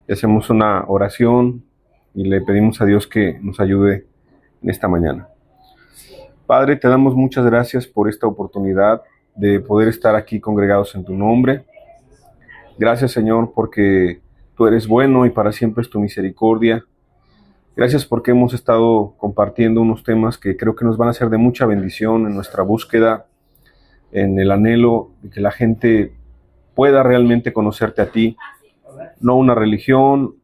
Y hacemos una oración y le pedimos a Dios que nos ayude en esta mañana. Padre, te damos muchas gracias por esta oportunidad de poder estar aquí congregados en tu nombre. Gracias, Señor, porque tú eres bueno y para siempre es tu misericordia. Gracias porque hemos estado compartiendo unos temas que creo que nos van a ser de mucha bendición en nuestra búsqueda, en el anhelo de que la gente pueda realmente conocerte a ti. No una religión,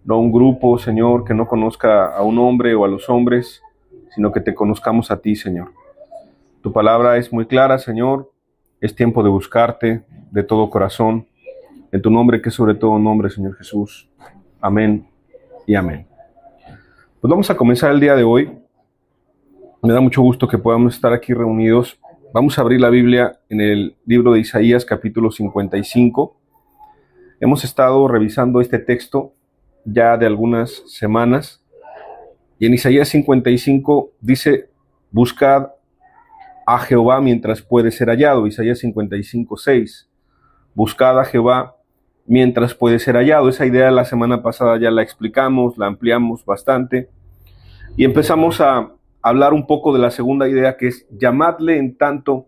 no un grupo, Señor, que no conozca a un hombre o a los hombres, sino que te conozcamos a ti, Señor. Tu palabra es muy clara, Señor. Es tiempo de buscarte de todo corazón. En tu nombre, que es sobre todo nombre, Señor Jesús. Amén y amén. Pues vamos a comenzar el día de hoy. Me da mucho gusto que podamos estar aquí reunidos. Vamos a abrir la Biblia en el libro de Isaías, capítulo 55. Hemos estado revisando este texto ya de algunas semanas. Y en Isaías 55 dice, buscad a Jehová mientras puede ser hallado. Isaías 55:6. Buscad a Jehová mientras puede ser hallado. Esa idea la semana pasada ya la explicamos, la ampliamos bastante. Y empezamos a hablar un poco de la segunda idea, que es llamadle en tanto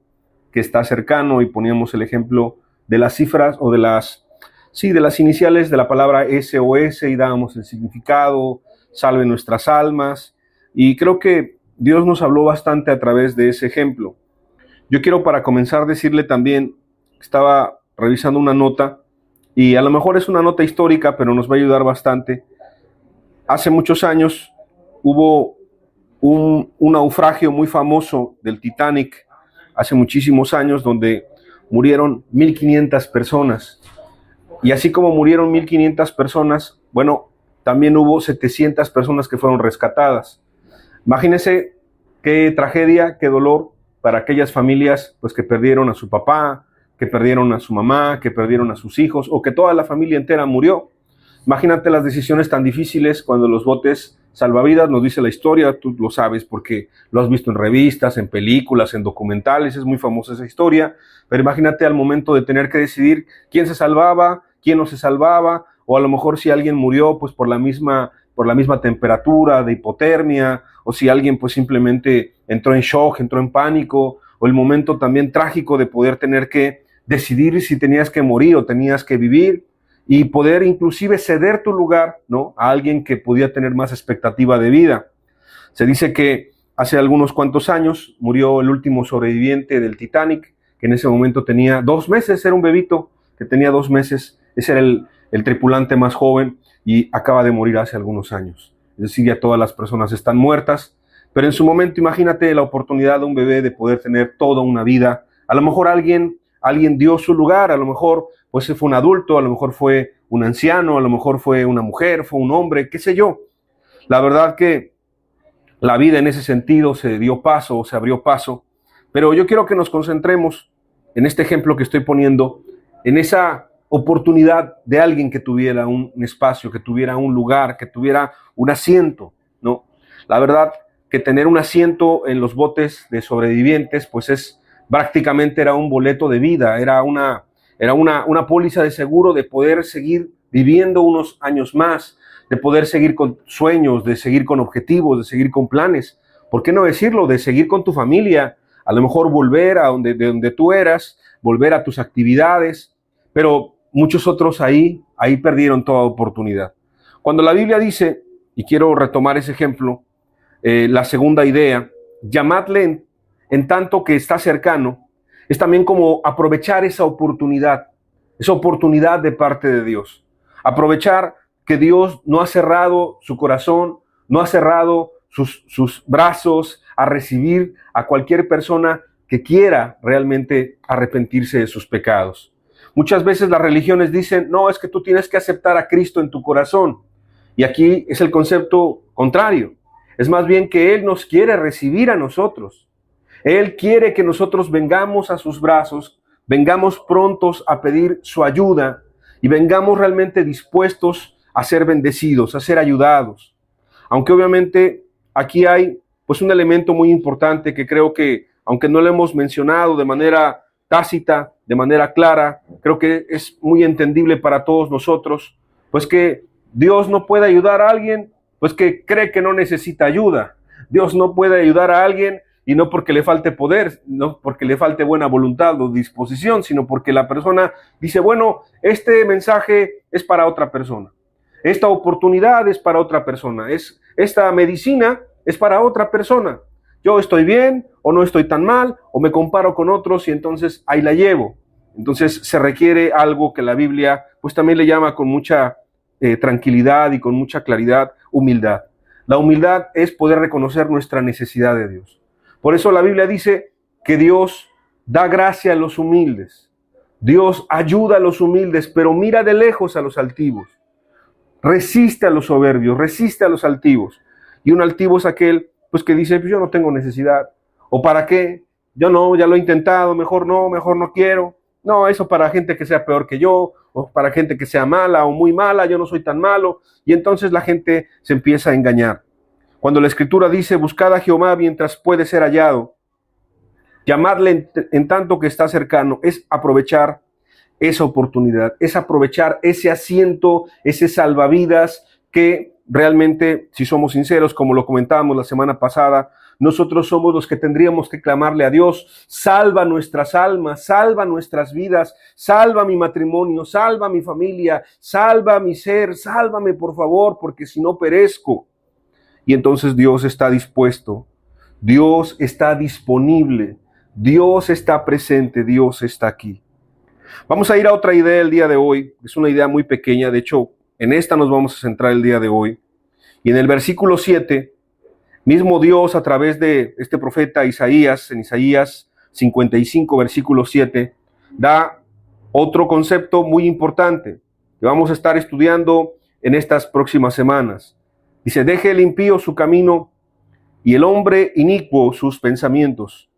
que está cercano, y poníamos el ejemplo de las cifras o de las iniciales de la palabra SOS y dábamos el significado, salve nuestras almas, y creo que Dios nos habló bastante a través de ese ejemplo. Yo quiero, para comenzar, decirle también, estaba revisando una nota, y a lo mejor es una nota histórica, pero nos va a ayudar bastante. Hace muchos años hubo un naufragio muy famoso del Titanic, hace muchísimos años, donde murieron 1,500 personas. Y así como murieron 1,500 personas, bueno, también hubo 700 personas que fueron rescatadas. Imagínense qué tragedia, qué dolor para aquellas familias pues, que perdieron a su papá, que perdieron a su mamá, que perdieron a sus hijos, o que toda la familia entera murió. Imagínate las decisiones tan difíciles cuando los botes salvavidas, nos dice la historia, tú lo sabes porque lo has visto en revistas, en películas, en documentales, es muy famosa esa historia, pero imagínate al momento de tener que decidir quién se salvaba, quién no se salvaba, o a lo mejor si alguien murió pues por la misma temperatura, de hipotermia, o si alguien pues simplemente entró en shock, entró en pánico, o el momento también trágico de poder tener que decidir si tenías que morir o tenías que vivir, y poder inclusive ceder tu lugar, ¿no?, a alguien que podía tener más expectativa de vida. Se dice que hace algunos cuantos años murió el último sobreviviente del Titanic, que en ese momento tenía 2 meses, era un bebito que tenía 2 meses, ese era el tripulante más joven, y acaba de morir hace algunos años. Es decir, ya todas las personas están muertas, pero en su momento imagínate la oportunidad de un bebé de poder tener toda una vida. A lo mejor alguien dio su lugar, a lo mejor pues fue un adulto, a lo mejor fue un anciano, a lo mejor fue una mujer, fue un hombre, qué sé yo. La verdad que la vida en ese sentido se dio paso, se abrió paso, pero yo quiero que nos concentremos en este ejemplo que estoy poniendo, en esa oportunidad de alguien que tuviera un espacio, que tuviera un lugar, que tuviera un asiento, ¿no? La verdad que tener un asiento en los botes de sobrevivientes, pues prácticamente era un boleto de vida, era una póliza de seguro de poder seguir viviendo unos años más, de poder seguir con sueños, de seguir con objetivos, de seguir con planes. ¿Por qué no decirlo? De seguir con tu familia, a lo mejor volver de donde tú eras, volver a tus actividades, pero muchos otros ahí perdieron toda oportunidad. Cuando la Biblia dice, y quiero retomar ese ejemplo, la segunda idea, llamadle en tanto que está cercano, es también como aprovechar esa oportunidad de parte de Dios. Aprovechar que Dios no ha cerrado su corazón, no ha cerrado sus brazos a recibir a cualquier persona que quiera realmente arrepentirse de sus pecados. Muchas veces las religiones dicen, no, es que tú tienes que aceptar a Cristo en tu corazón. Y aquí es el concepto contrario. Es más bien que Él nos quiere recibir a nosotros. Él quiere que nosotros vengamos a sus brazos, vengamos prontos a pedir su ayuda y vengamos realmente dispuestos a ser bendecidos, a ser ayudados. Aunque obviamente aquí hay pues un elemento muy importante que creo que, aunque no lo hemos mencionado de manera tácita, de manera clara, creo que es muy entendible para todos nosotros, pues que Dios no puede ayudar a alguien pues que cree que no necesita ayuda. Dios no puede ayudar a alguien y no porque le falte poder, no porque le falte buena voluntad o disposición, sino porque la persona dice, bueno, este mensaje es para otra persona. Esta oportunidad es para otra persona. Esta medicina es para otra persona. Yo estoy bien o no estoy tan mal o me comparo con otros y entonces ahí la llevo. Entonces se requiere algo que la Biblia pues también le llama con mucha tranquilidad y con mucha claridad, humildad. La humildad es poder reconocer nuestra necesidad de Dios. Por eso la Biblia dice que Dios da gracia a los humildes. Dios ayuda a los humildes, pero mira de lejos a los altivos. Resiste a los soberbios, resiste a los altivos. Y un altivo es aquel pues que dice, pues yo no tengo necesidad. ¿O para qué? Yo no, ya lo he intentado, mejor no quiero. No, eso para gente que sea peor que yo, o para gente que sea mala o muy mala, yo no soy tan malo. Y entonces la gente se empieza a engañar. Cuando la Escritura dice, buscad a Jehová mientras puede ser hallado, llamarle en tanto que está cercano, es aprovechar esa oportunidad, es aprovechar ese asiento, ese salvavidas que realmente, si somos sinceros, como lo comentábamos la semana pasada, nosotros somos los que tendríamos que clamarle a Dios, salva nuestras almas, salva nuestras vidas, salva mi matrimonio, salva mi familia, salva mi ser, sálvame por favor, porque si no perezco. Y entonces Dios está dispuesto, Dios está disponible, Dios está presente, Dios está aquí. Vamos a ir a otra idea el día de hoy, es una idea muy pequeña, de hecho, en esta nos vamos a centrar el día de hoy. Y en el versículo 7, mismo Dios a través de este profeta Isaías, en Isaías 55, versículo 7, da otro concepto muy importante que vamos a estar estudiando en estas próximas semanas. Dice, deje el impío su camino y el hombre inicuo sus pensamientos,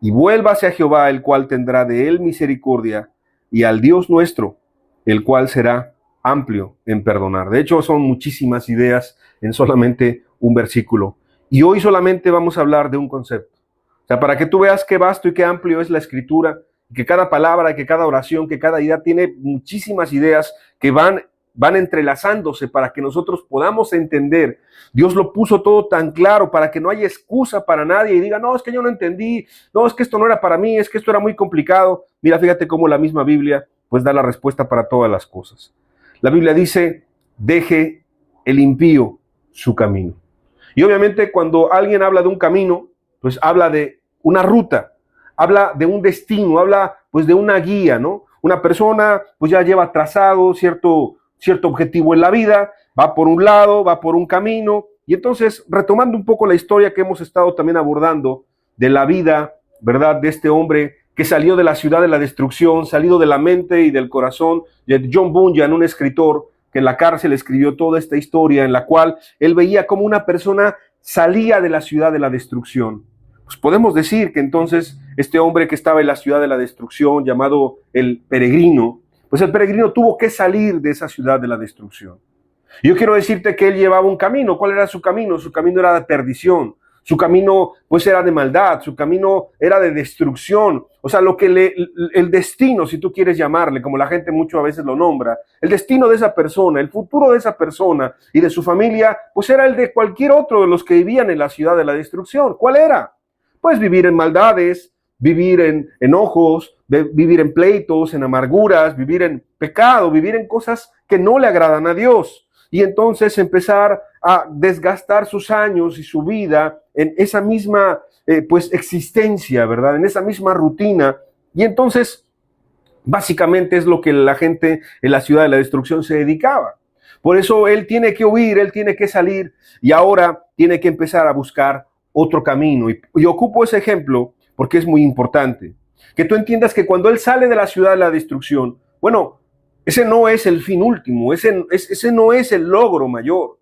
y vuélvase a Jehová, el cual tendrá de él misericordia, y al Dios nuestro, el cual será amplio en perdonar. De hecho, son muchísimas ideas en solamente un versículo. Y hoy solamente vamos a hablar de un concepto. O sea, para que tú veas qué vasto y qué amplio es la Escritura, que cada palabra, que cada oración, que cada idea tiene muchísimas ideas que van entrelazándose para que nosotros podamos entender. Dios lo puso todo tan claro para que no haya excusa para nadie y diga, no, es que yo no entendí, no, es que esto no era para mí, es que esto era muy complicado. Mira, fíjate cómo la misma Biblia pues da la respuesta para todas las cosas. La Biblia dice, deje el impío su camino. Y obviamente cuando alguien habla de un camino, pues habla de una ruta, habla de un destino, habla pues de una guía, ¿no? Una persona pues ya lleva trazado cierto objetivo en la vida, va por un lado, va por un camino, y entonces retomando un poco la historia que hemos estado también abordando de la vida, ¿verdad?, de este hombre que salió de la ciudad de la destrucción, salido de la mente y del corazón de John Bunyan, un escritor que en la cárcel escribió toda esta historia en la cual él veía como una persona salía de la ciudad de la destrucción. Pues podemos decir que entonces este hombre que estaba en la ciudad de la destrucción, llamado el peregrino, pues el peregrino tuvo que salir de esa ciudad de la destrucción. Y yo quiero decirte que él llevaba un camino. ¿Cuál era su camino? Su camino era de perdición. Su camino pues era de maldad, su camino era de destrucción. O sea, el destino, si tú quieres llamarle, como la gente muchas veces lo nombra, el destino de esa persona, el futuro de esa persona y de su familia, pues era el de cualquier otro de los que vivían en la ciudad de la destrucción. ¿Cuál era? Pues vivir en maldades, vivir en enojos, vivir en pleitos, en amarguras, vivir en pecado, vivir en cosas que no le agradan a Dios. Y entonces empezar a desgastar sus años y su vida en esa misma pues existencia, ¿verdad? En esa misma rutina. Y entonces básicamente es lo que la gente en la ciudad de la destrucción se dedicaba. Por eso él tiene que huir, él tiene que salir y ahora tiene que empezar a buscar otro camino. Y ocupo ese ejemplo porque es muy importante. Que tú entiendas que cuando él sale de la ciudad de la destrucción, bueno, ese no es el fin último, ese no es el logro mayor.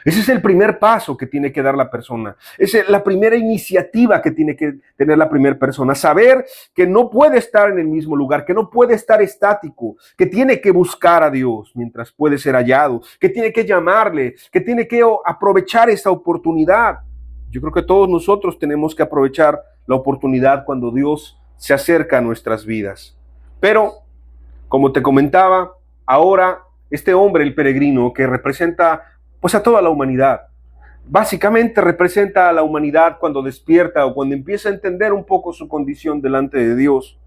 Ese es el primer paso que tiene que dar la persona. Esa es la primera iniciativa que tiene que tener la primera persona. Saber que no puede estar en el mismo lugar, que no puede estar estático, que tiene que buscar a Dios mientras puede ser hallado, que tiene que llamarle, que tiene que aprovechar esa oportunidad. Yo creo que todos nosotros tenemos que aprovechar la oportunidad cuando Dios se acerca a nuestras vidas. Pero, como te comentaba, ahora este hombre, el peregrino, que representa pues a toda la humanidad. Básicamente representa a la humanidad cuando despierta o cuando empieza a entender un poco su condición delante de Dios.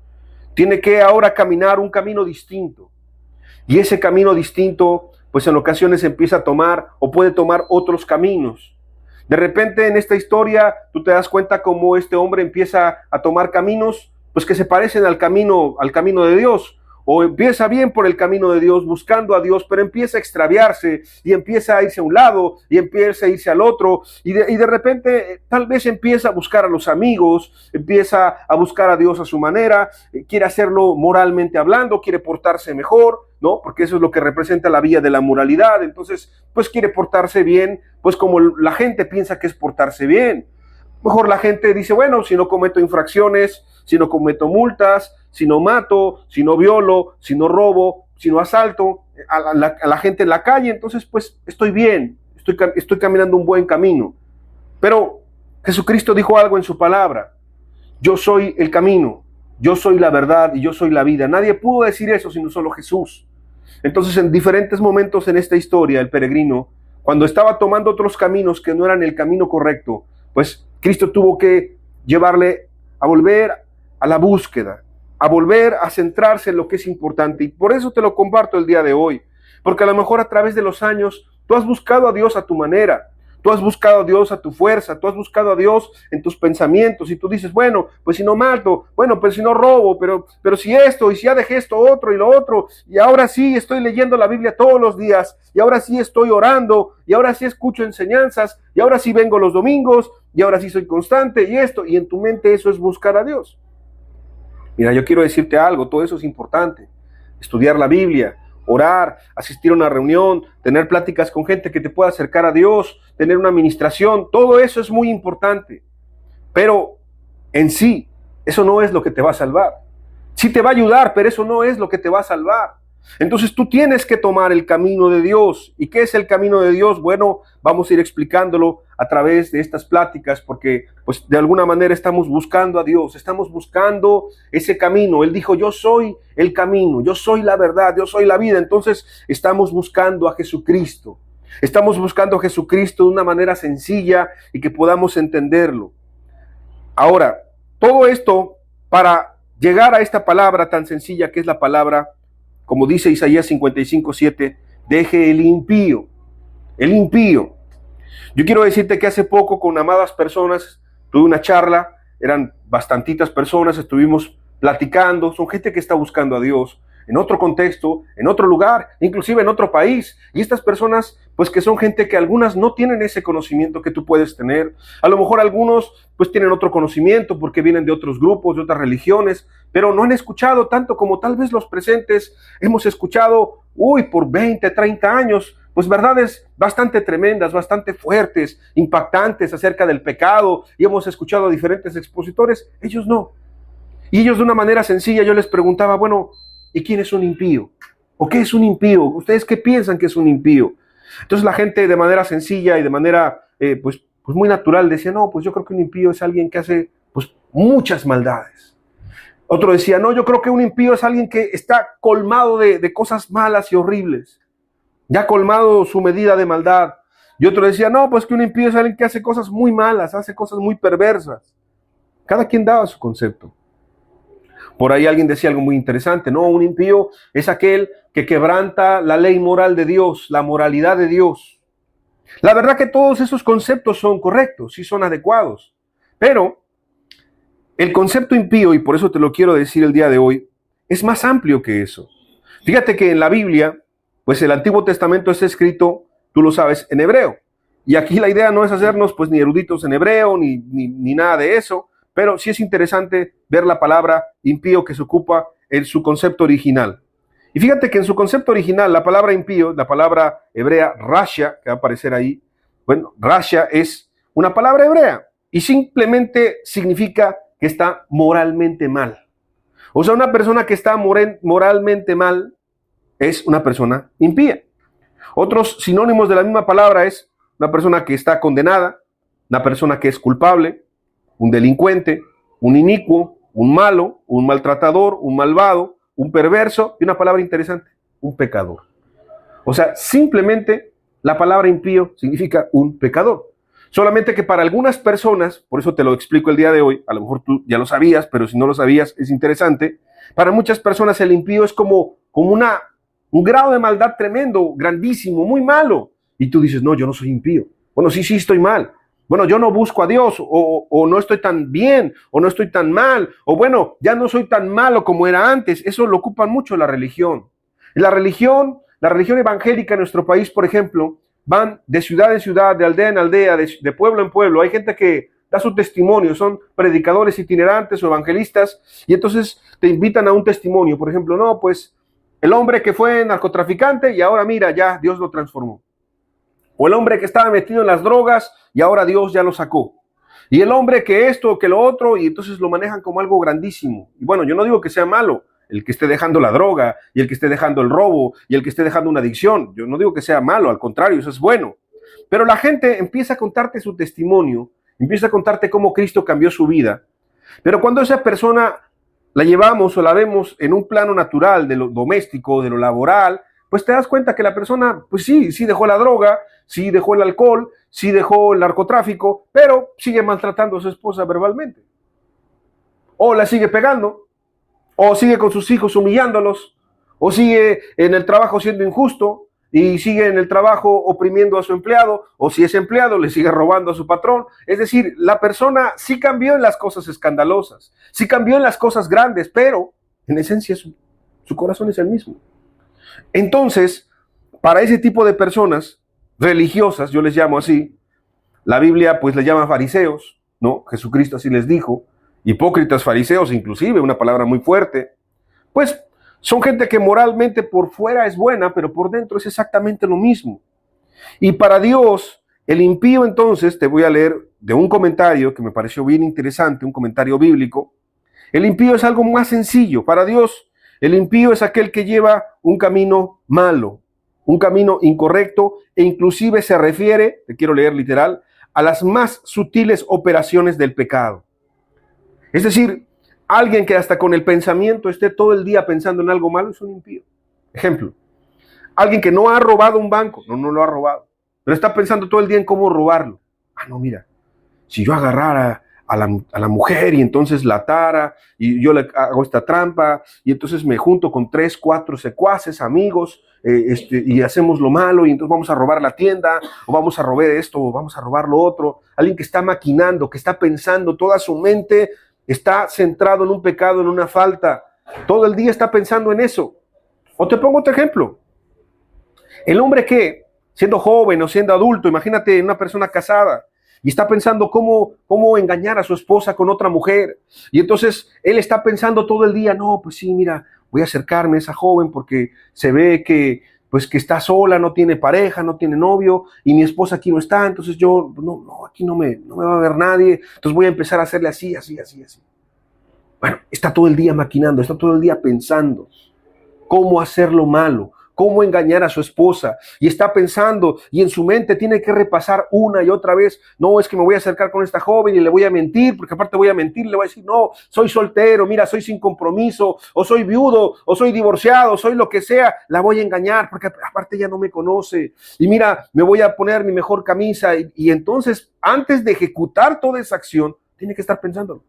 Tiene que ahora caminar un camino distinto. Y ese camino distinto, pues en ocasiones empieza a tomar o puede tomar otros caminos. De repente en esta historia tú te das cuenta cómo este hombre empieza a tomar caminos pues que se parecen al camino de Dios, o empieza bien por el camino de Dios, buscando a Dios, pero empieza a extraviarse y empieza a irse a un lado y empieza a irse al otro, y de repente tal vez empieza a buscar a los amigos, empieza a buscar a Dios a su manera, quiere hacerlo moralmente hablando, quiere portarse mejor, ¿no? Porque eso es lo que representa la vía de la moralidad. Entonces, pues quiere portarse bien, pues como la gente piensa que es portarse bien. Mejor la gente dice, bueno, si no cometo infracciones, si no cometo multas, si no mato, si no violo, si no robo, si no asalto a la gente en la calle, entonces pues estoy bien, estoy caminando un buen camino. Pero Jesucristo dijo algo en su palabra: yo soy el camino, yo soy la verdad y yo soy la vida. Nadie pudo decir eso sino solo Jesús. Entonces, en diferentes momentos en esta historia, el peregrino, cuando estaba tomando otros caminos que no eran el camino correcto, pues Cristo tuvo que llevarle a volver a la búsqueda, a volver a centrarse en lo que es importante. Y por eso te lo comparto el día de hoy, porque a lo mejor a través de los años tú has buscado a Dios a tu manera, tú has buscado a Dios a tu fuerza, tú has buscado a Dios en tus pensamientos, y tú dices, bueno, pues si no mato, bueno, pues si no robo, pero si esto, y si ya dejé esto otro y lo otro, y ahora sí estoy leyendo la Biblia todos los días, y ahora sí estoy orando, y ahora sí escucho enseñanzas, y ahora sí vengo los domingos, y ahora sí soy constante, y esto, y en tu mente eso es buscar a Dios. Mira, yo quiero decirte algo, todo eso es importante. Estudiar la Biblia, orar, asistir a una reunión, tener pláticas con gente que te pueda acercar a Dios, tener una administración, todo eso es muy importante. Pero en sí, eso no es lo que te va a salvar. Sí te va a ayudar, pero eso no es lo que te va a salvar. Entonces tú tienes que tomar el camino de Dios. ¿Y qué es el camino de Dios? Bueno, vamos a ir explicándolo a través de estas pláticas, porque pues de alguna manera estamos buscando a Dios, estamos buscando ese camino. Él dijo, yo soy el camino, yo soy la verdad, yo soy la vida. Entonces estamos buscando a Jesucristo. Estamos buscando a Jesucristo de una manera sencilla y que podamos entenderlo. Ahora, todo esto para llegar a esta palabra tan sencilla que es la palabra, como dice Isaías 55:7, deje el impío. El impío. Yo quiero decirte que hace poco con amadas personas tuve una charla, eran bastantitas personas, estuvimos platicando, son gente que está buscando a Dios en otro contexto, en otro lugar, inclusive en otro país. Y estas personas, pues que son gente que algunas no tienen ese conocimiento que tú puedes tener. A lo mejor algunos pues tienen otro conocimiento porque vienen de otros grupos, de otras religiones, pero no han escuchado tanto como tal vez los presentes hemos escuchado, por 20, 30 años, pues verdades bastante tremendas, bastante fuertes, impactantes acerca del pecado, y hemos escuchado a diferentes expositores. Ellos no. Y ellos de una manera sencilla yo les preguntaba, bueno, ¿y quién es un impío? ¿O qué es un impío? ¿Ustedes qué piensan que es un impío? Entonces la gente de manera sencilla y de manera pues muy natural decía, no, pues yo creo que un impío es alguien que hace pues muchas maldades. Otro decía, no, yo creo que un impío es alguien que está colmado de cosas malas y horribles, ya colmado su medida de maldad. Y otro decía, no, pues que un impío es alguien que hace cosas muy malas, hace cosas muy perversas. Cada quien daba su concepto. Por ahí alguien decía algo muy interesante, no, un impío es aquel que quebranta la ley moral de Dios, la moralidad de Dios. La verdad que todos esos conceptos son correctos, sí son adecuados, pero el concepto impío, y por eso te lo quiero decir el día de hoy, es más amplio que eso. Fíjate que en la Biblia, pues el Antiguo Testamento está escrito, tú lo sabes, en hebreo. Y aquí la idea no es hacernos pues ni eruditos en hebreo, ni nada de eso, pero sí es interesante ver la palabra impío que se ocupa en su concepto original. Y fíjate que en su concepto original, la palabra impío, la palabra hebrea rasha, que va a aparecer ahí, bueno, rasha es una palabra hebrea y simplemente significa que está moralmente mal. O sea, una persona que está moralmente mal es una persona impía. Otros sinónimos de la misma palabra es una persona que está condenada, una persona que es culpable, un delincuente, un inicuo, un malo, un maltratador, un malvado, un perverso y una palabra interesante, un pecador. O sea, simplemente la palabra impío significa un pecador. Solamente que para algunas personas, por eso te lo explico el día de hoy, a lo mejor tú ya lo sabías, pero si no lo sabías es interesante, para muchas personas el impío es como un grado de maldad tremendo, grandísimo, muy malo. Y tú dices, no, yo no soy impío. Bueno, sí, estoy mal. Bueno, yo no busco a Dios, o no estoy tan bien, o no estoy tan mal, o bueno, ya no soy tan malo como era antes. Eso lo ocupa mucho la religión. La religión evangélica en nuestro país, por ejemplo, van de ciudad en ciudad, de aldea en aldea, de pueblo en pueblo. Hay gente que da su testimonio, son predicadores itinerantes o evangelistas, y entonces te invitan a un testimonio. Por ejemplo, no, pues el hombre que fue narcotraficante y ahora mira, ya Dios lo transformó. O el hombre que estaba metido en las drogas y ahora Dios ya lo sacó. Y el hombre que esto, que lo otro, y entonces lo manejan como algo grandísimo. Y bueno, yo no digo que sea malo el que esté dejando la droga, y el que esté dejando el robo, y el que esté dejando una adicción. Yo no digo que sea malo, al contrario, eso es bueno. Pero la gente empieza a contarte su testimonio, empieza a contarte cómo Cristo cambió su vida. Pero cuando esa persona la llevamos o la vemos en un plano natural, de lo doméstico, de lo laboral, pues te das cuenta que la persona, pues sí dejó la droga, sí dejó el alcohol, sí dejó el narcotráfico, pero sigue maltratando a su esposa verbalmente. O la sigue pegando, o sigue con sus hijos humillándolos, o sigue en el trabajo siendo injusto, y sigue en el trabajo oprimiendo a su empleado, o si es empleado le sigue robando a su patrón. Es decir, la persona sí cambió en las cosas escandalosas, sí cambió en las cosas grandes, pero en esencia su corazón es el mismo. Entonces, para ese tipo de personas religiosas, yo les llamo así, la Biblia pues les llama fariseos, ¿no? Jesucristo así les dijo, hipócritas fariseos, inclusive, una palabra muy fuerte, pues son gente que moralmente por fuera es buena, pero por dentro es exactamente lo mismo. Y para Dios, el impío entonces, te voy a leer de un comentario que me pareció bien interesante, un comentario bíblico. El impío es algo más sencillo. Para Dios, el impío es aquel que lleva un camino malo, un camino incorrecto, e inclusive se refiere, te quiero leer literal, a las más sutiles operaciones del pecado. Es decir, alguien que hasta con el pensamiento esté todo el día pensando en algo malo es un impío. Ejemplo, alguien que no ha robado un banco, no lo ha robado, pero está pensando todo el día en cómo robarlo. No, mira, si yo agarrara a la mujer y entonces la atara y yo le hago esta trampa y entonces me junto con 3, 4 secuaces, amigos, y hacemos lo malo y entonces vamos a robar la tienda o vamos a robar esto o vamos a robar lo otro. Alguien que está maquinando, que está pensando, toda su mente está centrado en un pecado, en una falta. Todo el día está pensando en eso. O te pongo otro ejemplo. El hombre que, siendo joven o siendo adulto, imagínate una persona casada, y está pensando cómo engañar a su esposa con otra mujer. Y entonces él está pensando todo el día, no, pues sí, mira, voy a acercarme a esa joven porque se ve que está sola, no tiene pareja, no tiene novio, y mi esposa aquí no está, entonces yo, no, aquí no me va a ver nadie, entonces voy a empezar a hacerle así. Bueno, está todo el día maquinando, está todo el día pensando cómo hacer lo malo, cómo engañar a su esposa, y está pensando, y en su mente tiene que repasar una y otra vez, no, es que me voy a acercar con esta joven y le voy a mentir, porque aparte voy a mentir, le voy a decir, no, soy soltero, mira, soy sin compromiso, o soy viudo, o soy divorciado, soy lo que sea, la voy a engañar, porque aparte ella no me conoce, y mira, me voy a poner mi mejor camisa, y entonces, antes de ejecutar toda esa acción, tiene que estar pensándolo.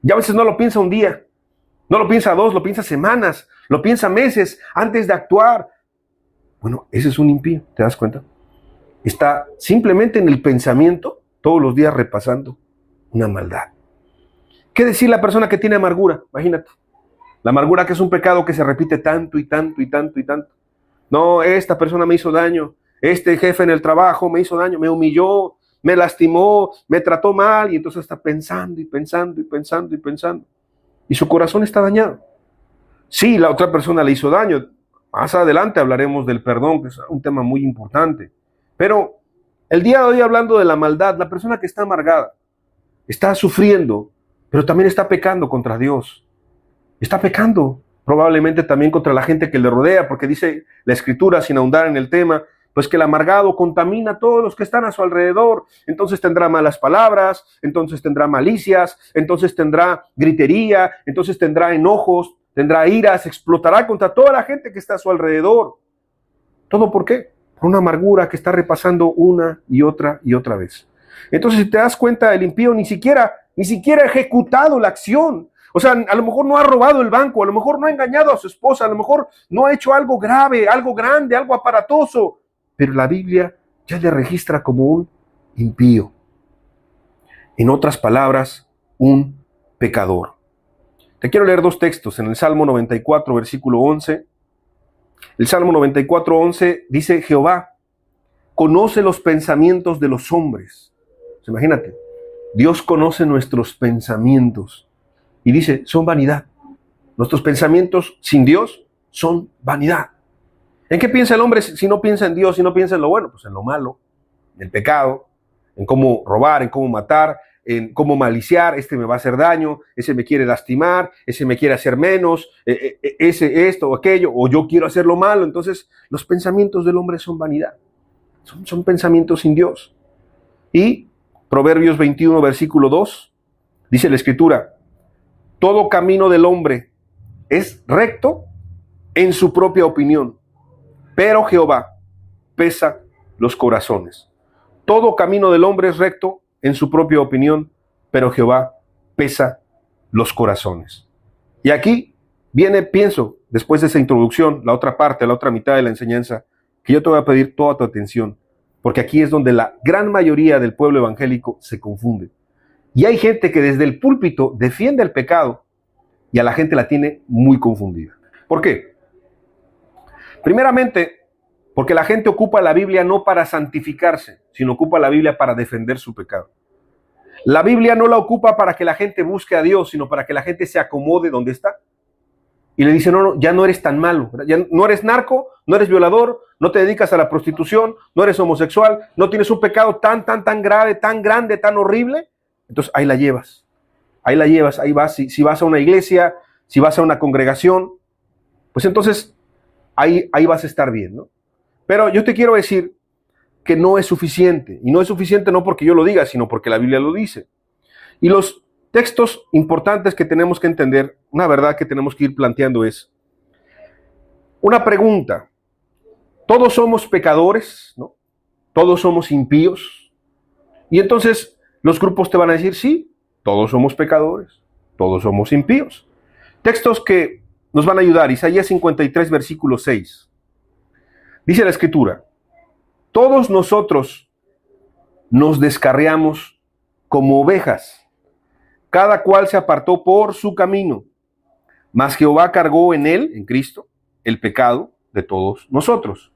Y a veces no lo piensa un día, no lo piensa 2, lo piensa semanas, lo piensa meses antes de actuar. Bueno, ese es un impío, ¿te das cuenta? Está simplemente en el pensamiento, todos los días repasando una maldad. ¿Qué decir la persona que tiene amargura? Imagínate. La amargura, que es un pecado que se repite tanto y tanto y tanto y tanto. No, esta persona me hizo daño, este jefe en el trabajo me hizo daño, me humilló, me lastimó, me trató mal, y entonces está pensando y pensando y pensando y pensando. Y su corazón está dañado. Sí, la otra persona le hizo daño. Más adelante hablaremos del perdón, que es un tema muy importante. Pero el día de hoy, hablando de la maldad, la persona que está amargada, está sufriendo, pero también está pecando contra Dios. Está pecando probablemente también contra la gente que le rodea, porque dice la Escritura, sin ahondar en el tema, pues que el amargado contamina a todos los que están a su alrededor. Entonces tendrá malas palabras, entonces tendrá malicias, entonces tendrá gritería, entonces tendrá enojos, tendrá iras, explotará contra toda la gente que está a su alrededor. ¿Todo por qué? Por una amargura que está repasando una y otra vez. Entonces, si te das cuenta, el impío ni siquiera ha ejecutado la acción. O sea, a lo mejor no ha robado el banco, a lo mejor no ha engañado a su esposa, a lo mejor no ha hecho algo grave, algo grande, algo aparatoso, pero la Biblia ya le registra como un impío. En otras palabras, un pecador. Te quiero leer dos textos en el Salmo 94, versículo 11. El Salmo 94, 11 dice: Jehová conoce los pensamientos de los hombres. Imagínate, Dios conoce nuestros pensamientos y dice, son vanidad. Nuestros pensamientos sin Dios son vanidad. ¿En qué piensa el hombre si no piensa en Dios, si no piensa en lo bueno? Pues en lo malo, en el pecado, en cómo robar, en cómo matar, en cómo maliciar. Este me va a hacer daño, ese me quiere lastimar, ese me quiere hacer menos, ese esto o aquello, o yo quiero hacer lo malo. Entonces, los pensamientos del hombre son vanidad. Son pensamientos sin Dios. Y Proverbios 21, versículo 2, dice la Escritura: todo camino del hombre es recto en su propia opinión, pero Jehová pesa los corazones. Todo camino del hombre es recto en su propia opinión, pero Jehová pesa los corazones. Y aquí viene, pienso, después de esa introducción, la otra parte, la otra mitad de la enseñanza, que yo te voy a pedir toda tu atención, porque aquí es donde la gran mayoría del pueblo evangélico se confunde. Y hay gente que desde el púlpito defiende el pecado y a la gente la tiene muy confundida. ¿Por qué? Primeramente, porque la gente ocupa la Biblia no para santificarse, sino ocupa la Biblia para defender su pecado. La Biblia no la ocupa para que la gente busque a Dios, sino para que la gente se acomode donde está. Y le dice, no, ya no eres tan malo, ya no eres narco, no eres violador, no te dedicas a la prostitución, no eres homosexual, no tienes un pecado tan grave, tan grande, tan horrible. Entonces ahí la llevas, ahí vas. Si vas a una iglesia, si vas a una congregación, pues entonces ahí vas a estar bien, ¿no? Pero yo te quiero decir que no es suficiente, y no es suficiente no porque yo lo diga, sino porque la Biblia lo dice. Y los textos importantes que tenemos que entender, una verdad que tenemos que ir planteando es una pregunta. Todos somos pecadores, ¿no? Todos somos impíos. Y entonces los grupos te van a decir, sí, todos somos pecadores, todos somos impíos. Textos que nos van a ayudar. Isaías 53, versículo 6. Dice la Escritura: todos nosotros nos descarriamos como ovejas, cada cual se apartó por su camino, mas Jehová cargó en él, en Cristo, el pecado de todos nosotros.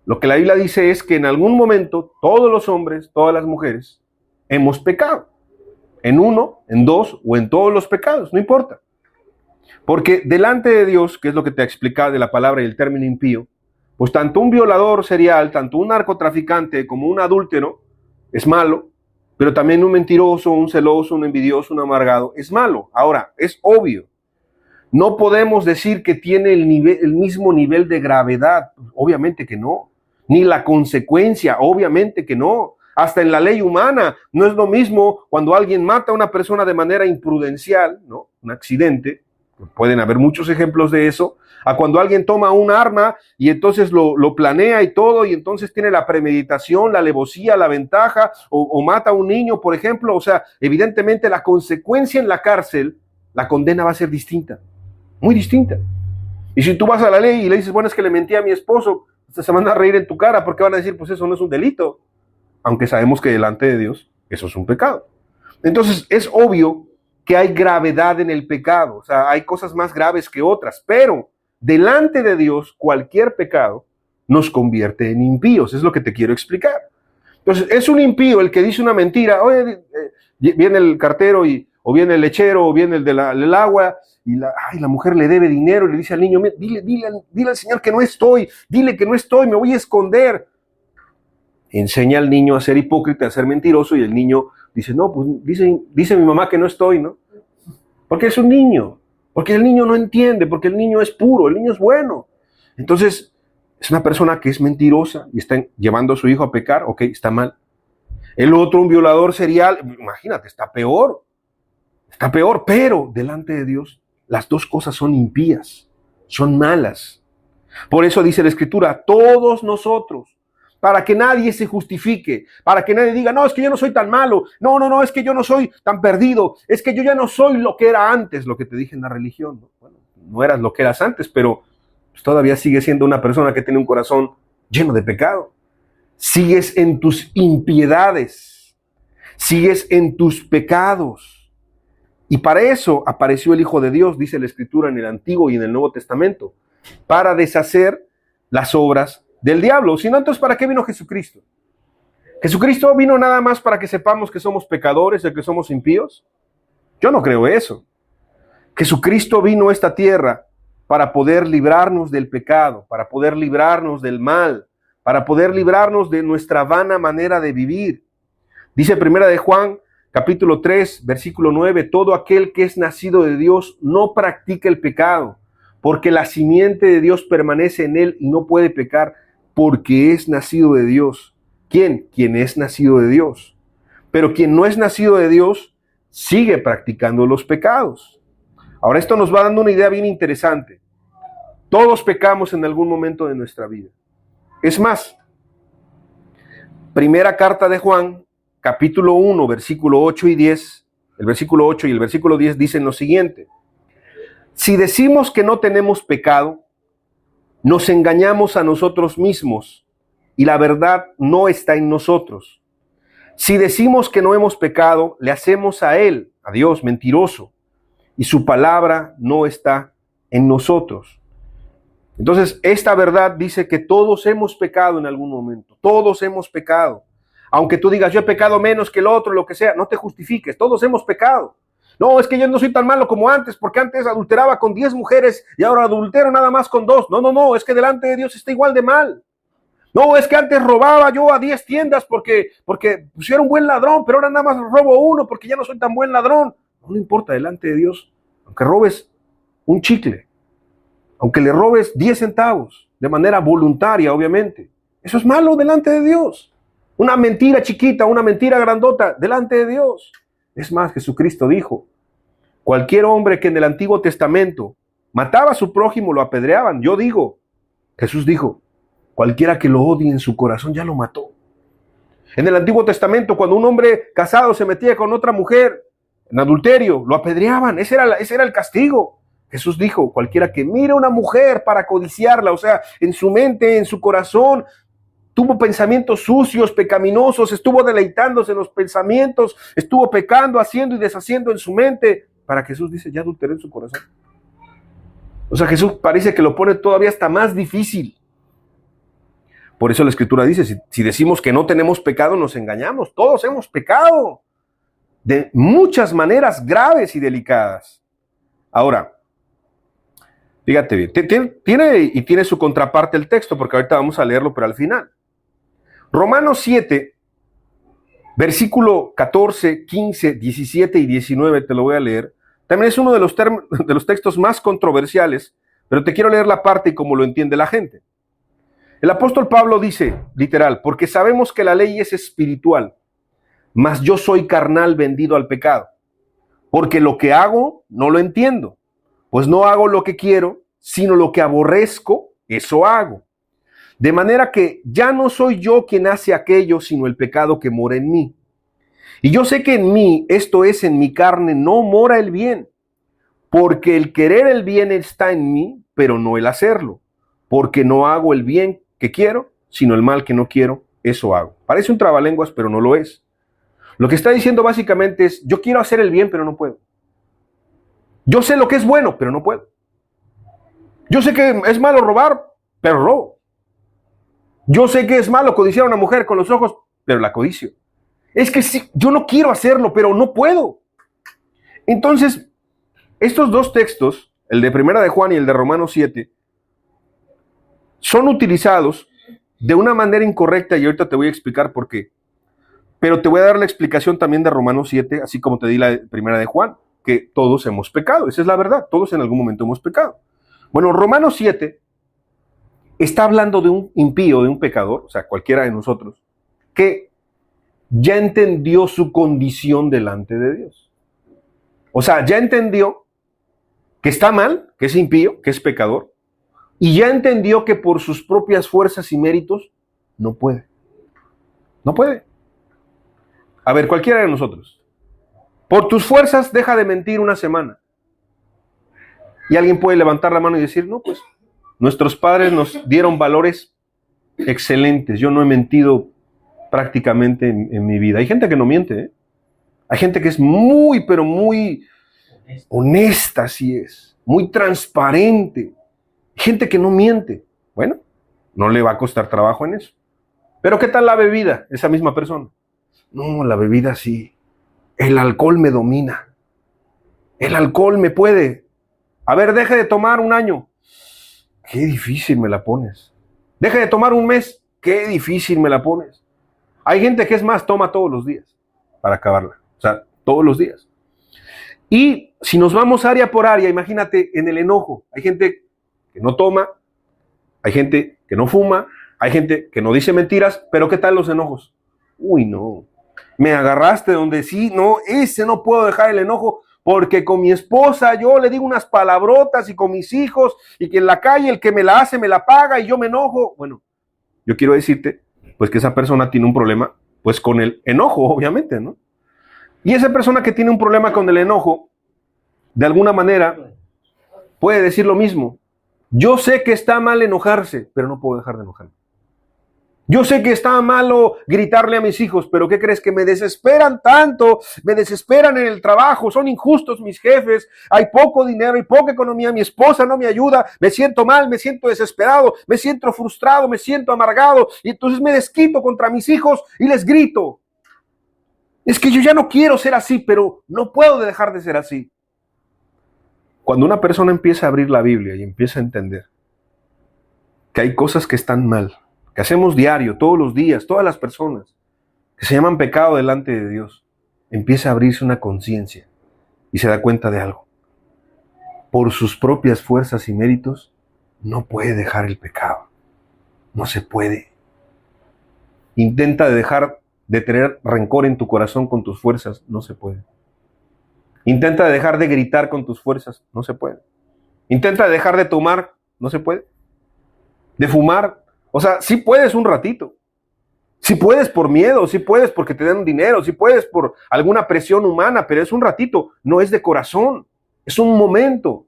Lo que la Biblia dice es que en algún momento todos los hombres, todas las mujeres, hemos pecado. En uno, en dos o en todos los pecados, no importa. Porque delante de Dios, que es lo que te explicaba de la palabra y el término impío, pues tanto un violador serial, tanto un narcotraficante como un adúltero es malo, pero también un mentiroso, un celoso, un envidioso, un amargado es malo. Ahora, es obvio, no podemos decir que tiene el mismo nivel de gravedad, obviamente que no, ni la consecuencia, obviamente que no. Hasta en la ley humana no es lo mismo cuando alguien mata a una persona de manera imprudencial, ¿no? Un accidente, pueden haber muchos ejemplos de eso, a cuando alguien toma un arma y entonces lo planea y todo, y entonces tiene la premeditación, la alevosía, la ventaja, o mata a un niño, por ejemplo. O sea, evidentemente la consecuencia en la cárcel, la condena va a ser distinta, muy distinta. Y si tú vas a la ley y le dices, bueno, es que le mentí a mi esposo, se van a reír en tu cara porque van a decir, pues eso no es un delito, aunque sabemos que delante de Dios eso es un pecado. Entonces es obvio que hay gravedad en el pecado, o sea, hay cosas más graves que otras, pero delante de Dios cualquier pecado nos convierte en impíos, es lo que te quiero explicar. Entonces es un impío el que dice una mentira, oye, viene el cartero o viene el lechero o viene el del agua y la mujer le debe dinero y le dice al niño, dile al Señor que no estoy, dile que no estoy, me voy a esconder. Enseña al niño a ser hipócrita, a ser mentiroso, y el niño dice, no, pues dice mi mamá que no estoy, ¿no? Porque es un niño, porque el niño no entiende, porque el niño es puro, el niño es bueno. Entonces, es una persona que es mentirosa y está llevando a su hijo a pecar, ok, está mal. El otro, un violador serial, imagínate, está peor, pero delante de Dios las dos cosas son impías, son malas. Por eso dice la Escritura, todos nosotros, para que nadie se justifique, para que nadie diga, no, es que yo no soy tan malo, no, es que yo no soy tan perdido, es que yo ya no soy lo que era antes, lo que te dije en la religión. Bueno, no eras lo que eras antes, pero pues todavía sigues siendo una persona que tiene un corazón lleno de pecado. Sigues en tus impiedades, sigues en tus pecados. Y para eso apareció el Hijo de Dios, dice la Escritura en el Antiguo y en el Nuevo Testamento, para deshacer las obras del diablo. Si no, entonces, ¿para qué vino Jesucristo? ¿Jesucristo vino nada más para que sepamos que somos pecadores, de que somos impíos? Yo no creo eso. Jesucristo vino a esta tierra para poder librarnos del pecado, para poder librarnos del mal, para poder librarnos de nuestra vana manera de vivir. Dice Primera de Juan, capítulo 3, versículo 9, todo aquel que es nacido de Dios no practica el pecado, porque la simiente de Dios permanece en él y no puede pecar, porque es nacido de Dios. ¿Quién? Quien es nacido de Dios. Pero quien no es nacido de Dios sigue practicando los pecados. Ahora, esto nos va dando una idea bien interesante. Todos pecamos en algún momento de nuestra vida. Es más, primera carta de Juan, capítulo 1, versículo 8 y 10, el versículo 8 y el versículo 10 dicen lo siguiente: si decimos que no tenemos pecado, nos engañamos a nosotros mismos y la verdad no está en nosotros. Si decimos que no hemos pecado, le hacemos a él, a Dios, mentiroso, y su palabra no está en nosotros. Entonces, esta verdad dice que todos hemos pecado en algún momento. Todos hemos pecado. Aunque tú digas, yo he pecado menos que el otro, lo que sea, no te justifiques. Todos hemos pecado. No, es que yo no soy tan malo como antes, porque antes adulteraba con 10 mujeres y ahora adultero nada más con 2. No, es que delante de Dios está igual de mal. No, es que antes robaba yo a 10 tiendas porque pues, yo era un buen ladrón, pero ahora nada más robo uno porque ya no soy tan buen ladrón. No importa, delante de Dios, aunque robes un chicle, aunque le robes 10 centavos, de manera voluntaria, obviamente, eso es malo delante de Dios. Una mentira chiquita, una mentira grandota, delante de Dios. Es más, Jesucristo dijo, cualquier hombre que en el Antiguo Testamento mataba a su prójimo, lo apedreaban. Yo digo, Jesús dijo, cualquiera que lo odie en su corazón ya lo mató. En el Antiguo Testamento, cuando un hombre casado se metía con otra mujer en adulterio, lo apedreaban. Ese era el castigo. Jesús dijo, cualquiera que mire a una mujer para codiciarla, o sea, en su mente, en su corazón, tuvo pensamientos sucios, pecaminosos, estuvo deleitándose en los pensamientos, estuvo pecando, haciendo y deshaciendo en su mente. Para Jesús dice, ya adulteré en su corazón. O sea, Jesús parece que lo pone todavía hasta más difícil. Por eso la Escritura dice, si decimos que no tenemos pecado, nos engañamos. Todos hemos pecado de muchas maneras graves y delicadas. Ahora, fíjate bien, tiene su contraparte el texto, porque ahorita vamos a leerlo, pero al final. Romanos 7, versículo 14, 15, 17 y 19, te lo voy a leer. También es uno de los textos más controversiales, pero te quiero leer la parte y cómo lo entiende la gente. El apóstol Pablo dice, literal, porque sabemos que la ley es espiritual, mas yo soy carnal vendido al pecado, porque lo que hago no lo entiendo, pues no hago lo que quiero, sino lo que aborrezco, eso hago. De manera que ya no soy yo quien hace aquello, sino el pecado que mora en mí. Y yo sé que en mí, esto es, en mi carne, no mora el bien, porque el querer el bien está en mí, pero no el hacerlo, porque no hago el bien que quiero, sino el mal que no quiero, eso hago. Parece un trabalenguas, pero no lo es. Lo que está diciendo básicamente es, yo quiero hacer el bien, pero no puedo. Yo sé lo que es bueno, pero no puedo. Yo sé que es malo robar, pero robo. Yo sé que es malo codiciar a una mujer con los ojos, pero la codicio. Es que sí, yo no quiero hacerlo, pero no puedo. Entonces, estos dos textos, el de Primera de Juan y el de Romanos 7, son utilizados de una manera incorrecta y ahorita te voy a explicar por qué. Pero te voy a dar la explicación también de Romanos 7, así como te di la Primera de Juan, que todos hemos pecado. Esa es la verdad, todos en algún momento hemos pecado. Bueno, Romanos 7 está hablando de un impío, de un pecador, o sea, cualquiera de nosotros, que ya entendió su condición delante de Dios. O sea, ya entendió que está mal, que es impío, que es pecador, y ya entendió que por sus propias fuerzas y méritos no puede. No puede. A ver, cualquiera de nosotros. Por tus fuerzas deja de mentir una semana. Y alguien puede levantar la mano y decir, no, pues nuestros padres nos dieron valores excelentes. Yo no he mentido prácticamente en mi vida. Hay gente que no miente, ¿eh? Hay gente que es muy, pero muy honesta, así es. Muy transparente. Hay gente que no miente. Bueno, no le va a costar trabajo en eso. Pero ¿qué tal la bebida? Esa misma persona. No, la bebida sí. El alcohol me domina. El alcohol me puede. A ver, deje de tomar un año. Qué difícil me la pones. Deje de tomar un mes. Qué difícil me la pones. Hay gente que es más, toma todos los días para acabarla. O sea, todos los días. Y si nos vamos área por área, imagínate en el enojo. Hay gente que no toma, hay gente que no fuma, hay gente que no dice mentiras, pero ¿qué tal los enojos? Uy, no. Me agarraste donde sí, no, ese no puedo dejar el enojo porque con mi esposa yo le digo unas palabrotas y con mis hijos y que en la calle el que me la hace me la paga y yo me enojo. Bueno, yo quiero decirte pues que esa persona tiene un problema pues con el enojo, obviamente, ¿no? Y esa persona que tiene un problema con el enojo, de alguna manera puede decir lo mismo. Yo sé que está mal enojarse, pero no puedo dejar de enojarme. Yo sé que está malo gritarle a mis hijos, pero ¿qué crees? Que me desesperan tanto, me desesperan en el trabajo, son injustos mis jefes, hay poco dinero, hay poca economía, mi esposa no me ayuda, me siento mal, me siento desesperado, me siento frustrado, me siento amargado, y entonces me desquito contra mis hijos y les grito. Es que yo ya no quiero ser así, pero no puedo dejar de ser así. Cuando una persona empieza a abrir la Biblia y empieza a entender que hay cosas que están mal, que hacemos diario, todos los días, todas las personas, que se llaman pecado delante de Dios, empieza a abrirse una conciencia y se da cuenta de algo. Por sus propias fuerzas y méritos, no puede dejar el pecado. No se puede. Intenta dejar de tener rencor en tu corazón con tus fuerzas, no se puede. Intenta dejar de gritar con tus fuerzas, no se puede. Intenta dejar de tomar, no se puede. De fumar, o sea, sí puedes un ratito. Sí puedes por miedo, sí puedes porque te dan dinero, sí puedes por alguna presión humana, pero es un ratito, no es de corazón, es un momento.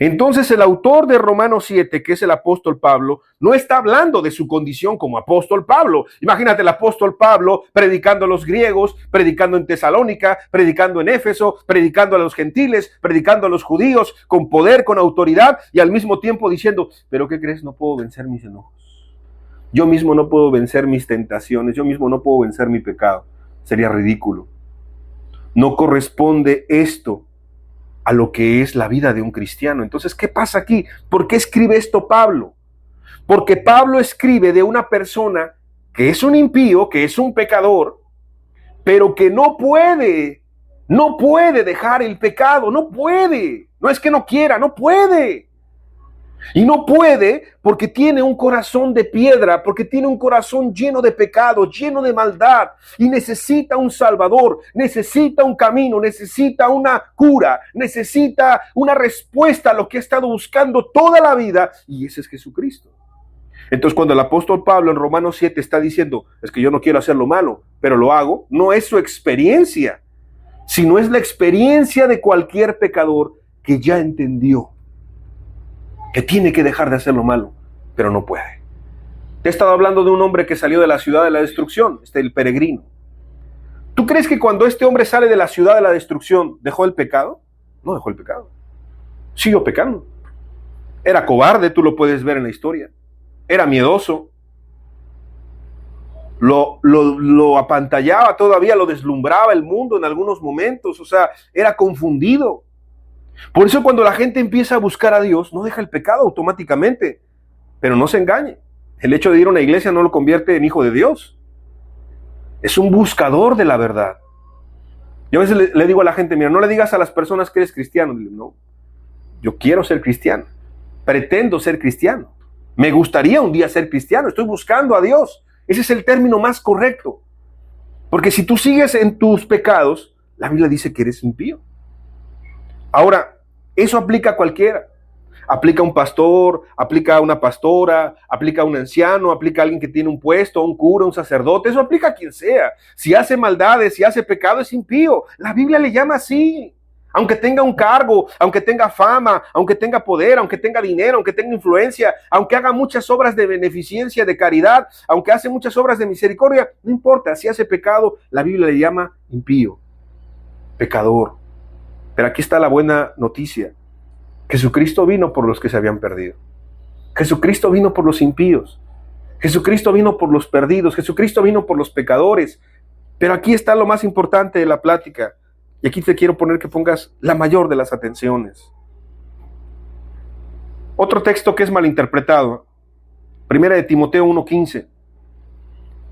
Entonces el autor de Romanos 7, que es el apóstol Pablo, no está hablando de su condición como apóstol Pablo. Imagínate el apóstol Pablo predicando a los griegos, predicando en Tesalónica, predicando en Éfeso, predicando a los gentiles, predicando a los judíos, con poder, con autoridad, y al mismo tiempo diciendo, pero ¿qué crees? No puedo vencer mis enojos. Yo mismo no puedo vencer mis tentaciones, yo mismo no puedo vencer mi pecado. Sería ridículo. No corresponde esto a lo que es la vida de un cristiano. Entonces, ¿qué pasa aquí? ¿Por qué escribe esto Pablo? Porque Pablo escribe de una persona que es un impío, que es un pecador, pero que no puede dejar el pecado, no puede. No es que no quiera, no puede. Y no puede porque tiene un corazón de piedra, porque tiene un corazón lleno de pecado, lleno de maldad, y necesita un salvador, necesita un camino, necesita una cura, necesita una respuesta a lo que ha estado buscando toda la vida, y ese es Jesucristo. Entonces cuando el apóstol Pablo en Romanos 7 está diciendo, es que yo no quiero hacer lo malo, pero lo hago, no es su experiencia, sino es la experiencia de cualquier pecador que ya entendió que tiene que dejar de hacer lo malo, pero no puede. Te he estado hablando de un hombre que salió de la ciudad de la destrucción, el peregrino. ¿Tú crees que cuando este hombre sale de la ciudad de la destrucción, dejó el pecado? No dejó el pecado. Siguió pecando. Era cobarde, tú lo puedes ver en la historia. Era miedoso. Lo apantallaba todavía, lo deslumbraba el mundo en algunos momentos, o sea, era confundido. Por eso cuando la gente empieza a buscar a Dios, no deja el pecado automáticamente, pero no se engañe. El hecho de ir a una iglesia no lo convierte en hijo de Dios. Es un buscador de la verdad. Yo a veces le digo a la gente, mira, no le digas a las personas que eres cristiano. No, yo quiero ser cristiano, pretendo ser cristiano, me gustaría un día ser cristiano, estoy buscando a Dios. Ese es el término más correcto. Porque si tú sigues en tus pecados, la Biblia dice que eres impío. Ahora, eso aplica a cualquiera. Aplica a un pastor, aplica a una pastora, aplica a un anciano, aplica a alguien que tiene un puesto, un cura, un sacerdote, eso aplica a quien sea. Si hace maldades, si hace pecado, es impío. La Biblia le llama así. Aunque tenga un cargo, aunque tenga fama, aunque tenga poder, aunque tenga dinero, aunque tenga influencia, aunque haga muchas obras de beneficencia, de caridad, aunque hace muchas obras de misericordia, no importa, si hace pecado, la Biblia le llama impío, pecador. Pero aquí está la buena noticia. Jesucristo vino por los que se habían perdido. Jesucristo vino por los impíos. Jesucristo vino por los perdidos. Jesucristo vino por los pecadores. Pero aquí está lo más importante de la plática. Y aquí te quiero poner que pongas la mayor de las atenciones. Otro texto que es malinterpretado. Primera de Timoteo 1:15.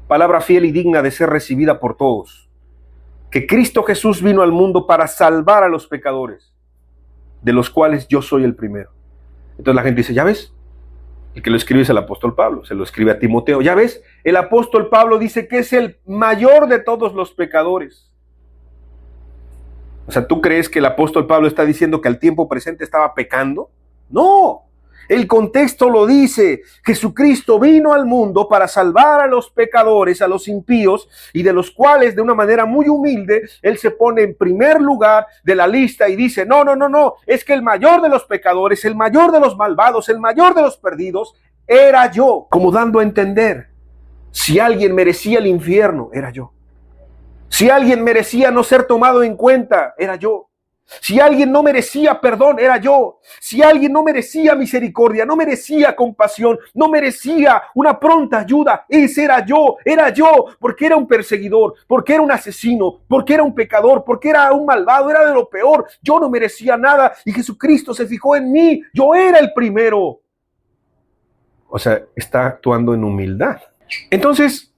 Palabra fiel y digna de ser recibida por todos. Que Cristo Jesús vino al mundo para salvar a los pecadores, de los cuales yo soy el primero. Entonces la gente dice, ¿ya ves? El que lo escribe es el apóstol Pablo, se lo escribe a Timoteo. ¿Ya ves? El apóstol Pablo dice que es el mayor de todos los pecadores. O sea, ¿tú crees que el apóstol Pablo está diciendo que al tiempo presente estaba pecando? No. El contexto lo dice. Jesucristo vino al mundo para salvar a los pecadores, a los impíos, y de los cuales de una manera muy humilde, Él se pone en primer lugar de la lista y dice, no, es que el mayor de los pecadores, el mayor de los malvados, el mayor de los perdidos, era yo. Como dando a entender, si alguien merecía el infierno, era yo. Si alguien merecía no ser tomado en cuenta, era yo. Si alguien no merecía perdón, era yo. Si alguien no merecía misericordia, no merecía compasión, no merecía una pronta ayuda, ese era yo, porque era un perseguidor, porque era un asesino, porque era un pecador, porque era un malvado, era de lo peor. Yo no merecía nada y Jesucristo se fijó en mí, yo era el primero. O sea, está actuando en humildad. Entonces,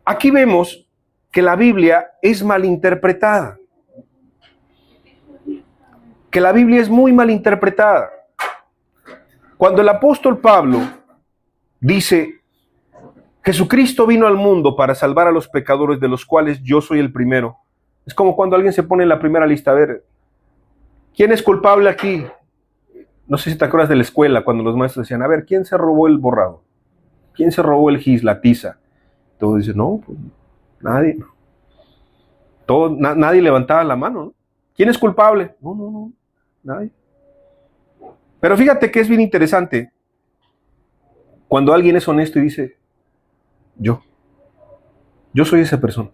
aquí vemos que la Biblia es malinterpretada. Que la Biblia es muy malinterpretada. Cuando el apóstol Pablo dice, Jesucristo vino al mundo para salvar a los pecadores, de los cuales yo soy el primero. Es como cuando alguien se pone en la primera lista, a ver, ¿quién es culpable aquí? No sé si te acuerdas de la escuela, cuando los maestros decían, a ver, ¿quién se robó el borrador? ¿Quién se robó el gis, la tiza? Todos dicen, no, pues nadie. Nadie levantaba la mano, ¿no? ¿Quién es culpable? No, nadie. Pero fíjate que es bien interesante cuando alguien es honesto y dice, yo soy esa persona.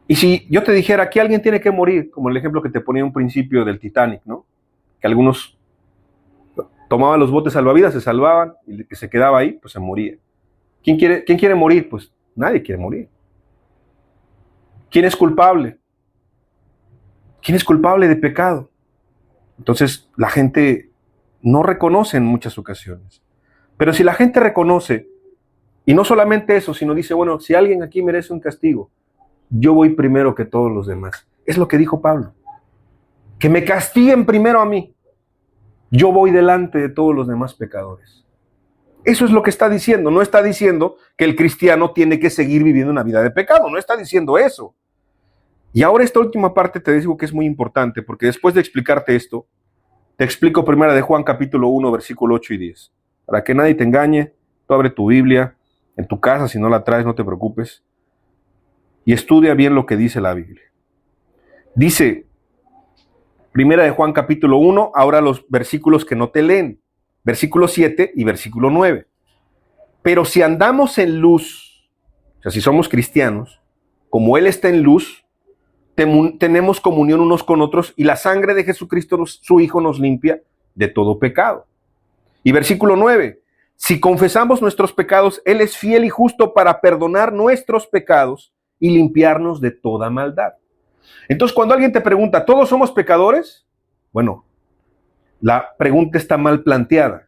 Y si yo te dijera que alguien tiene que morir, como el ejemplo que te ponía en un principio del Titanic, ¿no? Que algunos tomaban los botes salvavidas, se salvaban, y el que se quedaba ahí, pues se moría. ¿Quién quiere morir? Pues nadie quiere morir. ¿Quién es culpable? ¿Quién es culpable de pecado? Entonces la gente no reconoce en muchas ocasiones. Pero si la gente reconoce, y no solamente eso, sino dice, bueno, si alguien aquí merece un castigo, yo voy primero que todos los demás. Es lo que dijo Pablo. Que me castiguen primero a mí. Yo voy delante de todos los demás pecadores. Eso es lo que está diciendo. No está diciendo que el cristiano tiene que seguir viviendo una vida de pecado. No está diciendo eso. Y ahora esta última parte te digo que es muy importante, porque después de explicarte esto, te explico primera de Juan capítulo 1, versículo 8 y 10. Para que nadie te engañe, tú abre tu Biblia en tu casa, si no la traes no te preocupes, y estudia bien lo que dice la Biblia. Dice, primera de Juan capítulo 1, ahora los versículos que no te leen, versículo 7 y versículo 9. Pero si andamos en luz, o sea, si somos cristianos, como Él está en luz, tenemos comunión unos con otros y la sangre de Jesucristo, su Hijo, nos limpia de todo pecado. Y versículo 9, si confesamos nuestros pecados, Él es fiel y justo para perdonar nuestros pecados y limpiarnos de toda maldad. Entonces, cuando alguien te pregunta, ¿todos somos pecadores? Bueno, la pregunta está mal planteada.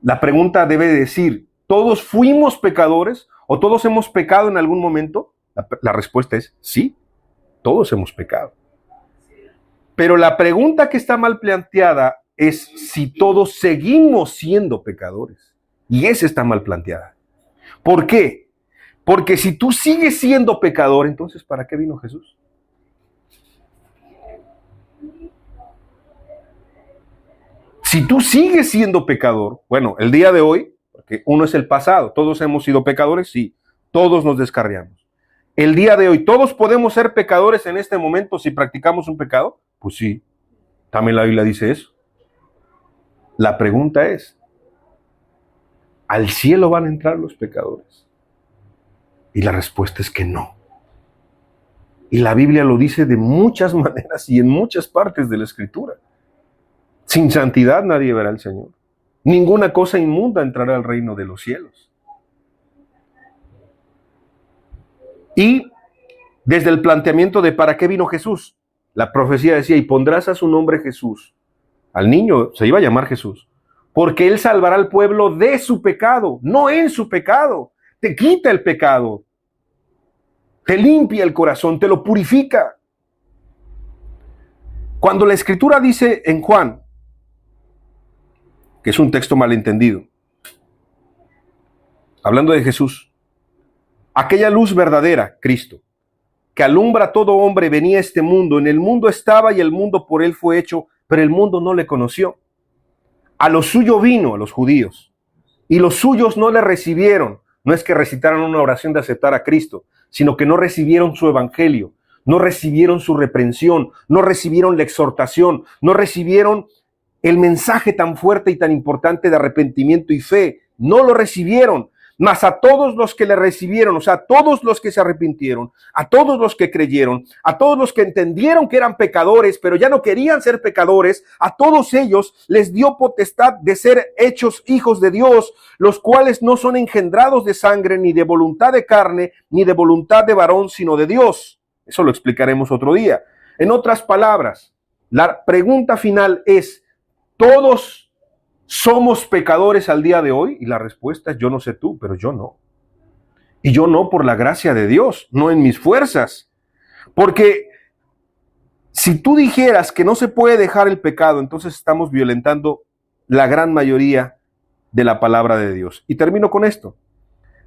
La pregunta debe decir, ¿todos fuimos pecadores o todos hemos pecado en algún momento? La respuesta es sí. Todos hemos pecado. Pero la pregunta que está mal planteada es si todos seguimos siendo pecadores. Y esa está mal planteada. ¿Por qué? Porque si tú sigues siendo pecador, entonces ¿para qué vino Jesús? Si tú sigues siendo pecador, bueno, el día de hoy, porque uno es el pasado, todos hemos sido pecadores, sí, todos nos descarriamos. El día de hoy, ¿todos podemos ser pecadores en este momento si practicamos un pecado? Pues sí, también la Biblia dice eso. La pregunta es, ¿al cielo van a entrar los pecadores? Y la respuesta es que no. Y la Biblia lo dice de muchas maneras y en muchas partes de la Escritura. Sin santidad nadie verá al Señor. Ninguna cosa inmunda entrará al reino de los cielos. Y desde el planteamiento de ¿para qué vino Jesús? La profecía decía, y pondrás a su nombre Jesús. Al niño se iba a llamar Jesús. Porque él salvará al pueblo de su pecado, no en su pecado. Te quita el pecado. Te limpia el corazón, te lo purifica. Cuando la Escritura dice en Juan, que es un texto malentendido, hablando de Jesús, aquella luz verdadera, Cristo, que alumbra a todo hombre, venía a este mundo. En el mundo estaba y el mundo por él fue hecho, pero el mundo no le conoció. A lo suyo vino, a los judíos, y los suyos no le recibieron. No es que recitaran una oración de aceptar a Cristo, sino que no recibieron su evangelio, no recibieron su reprensión, no recibieron la exhortación, no recibieron el mensaje tan fuerte y tan importante de arrepentimiento y fe. No lo recibieron. Mas a todos los que le recibieron, o sea, a todos los que se arrepintieron, a todos los que creyeron, a todos los que entendieron que eran pecadores, pero ya no querían ser pecadores, a todos ellos les dio potestad de ser hechos hijos de Dios, los cuales no son engendrados de sangre, ni de voluntad de carne, ni de voluntad de varón, sino de Dios. Eso lo explicaremos otro día. En otras palabras, la pregunta final es, ¿todos somos pecadores al día de hoy? Y la respuesta es, yo no sé tú, pero yo no. Y yo no por la gracia de Dios, no en mis fuerzas. Porque si tú dijeras que no se puede dejar el pecado, entonces estamos violentando la gran mayoría de la palabra de Dios. Y termino con esto.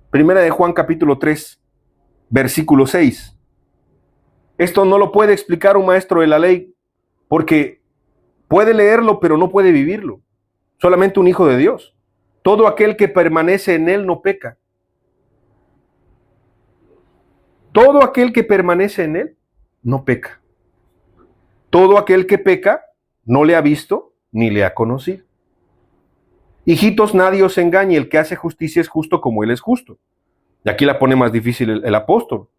Primera de Juan capítulo 3, versículo 6. Esto no lo puede explicar un maestro de la ley, porque puede leerlo, pero no puede vivirlo. Solamente un hijo de Dios. Todo aquel que permanece en él no peca. Todo aquel que permanece en él no peca. Todo aquel que peca no le ha visto ni le ha conocido. Hijitos, nadie os engañe, el que hace justicia es justo como él es justo. Y aquí la pone más difícil el apóstol.